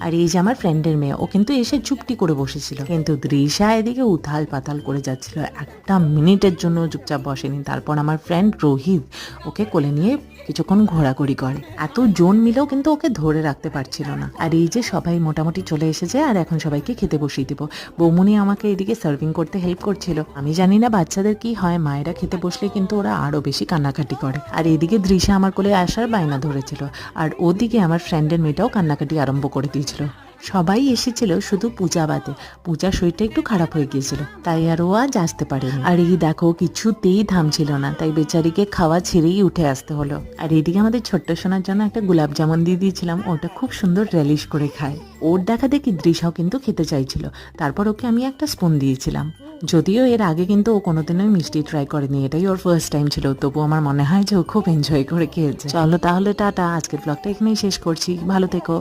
আর এই যে আমার ফ্রেন্ডের মেয়ে, ও কিন্তু এসে চুপটি করে বসেছিল, কিন্তু দৃশা এদিকে উথাল পাতাল করে যাচ্ছিল, একটা মিনিটের জন্য চুপচাপ বসেনি। তারপর আমার ফ্রেন্ড রোহিত ওকে কোলে নিয়ে কিছুক্ষণ ঘোরাঘুরি করে, এত জন মিলেও কিন্তু ওকে ধরে রাখতে পারছিল না। আর এই যে সবাই মোটামুটি চলে এসেছে, আর এখন সবাইকে খেতে বসিয়ে দিব। বৌমনি আমাকে এদিকে সার্ভিং করতে হেল্প করছিল। আমি জানি না বাচ্চাদের কি হয়, মায়েরা খেতে বসলে কিন্তু ওরা আরো বেশি কান্নাকাটি করে। আর এদিকে দৃশা আমার কোলে আসার বায়না ধরেছিল, আর ওদিকে আমার ফ্রেন্ডের মেয়েটাও কান্নাকাটি আরম্ভ করে দিয়েছিল। সবাই এসেছিল শুধু পূজা বাদে। পূজার শরীরটা একটু খারাপ হয়ে গিয়েছিল, তাই আর ও আজ আসতে পারেনি। আর এই দেখো কিছুতেই থামছিল না, তাই বেচারিকে খাওয়া ছেড়েই উঠে আসতে হলো। আর এদিকে আমাদের ছোট্ট সোনার জন্য একটা গোলাপ জামুন দিয়ে দিয়েছিলাম, ওটা খুব সুন্দর রেলিশ করে খায়। ওর দেখা দেখি দৃশাও কিন্তু খেতে চাইছিল, তারপর ওকে আমি একটা স্পুন দিয়েছিলাম। যদিও এর আগে কিন্তু ও কোনোদিনই মিষ্টি ট্রাই করেনি, এটাই ওর ফার্স্ট টাইম ছিল, তবু আমার মনে হয় যে ও খুব এনজয় করে খেয়েছে। চলো তাহলে টাটা, আজকের ব্লগটা এখানেই শেষ করছি, ভালো থেকো।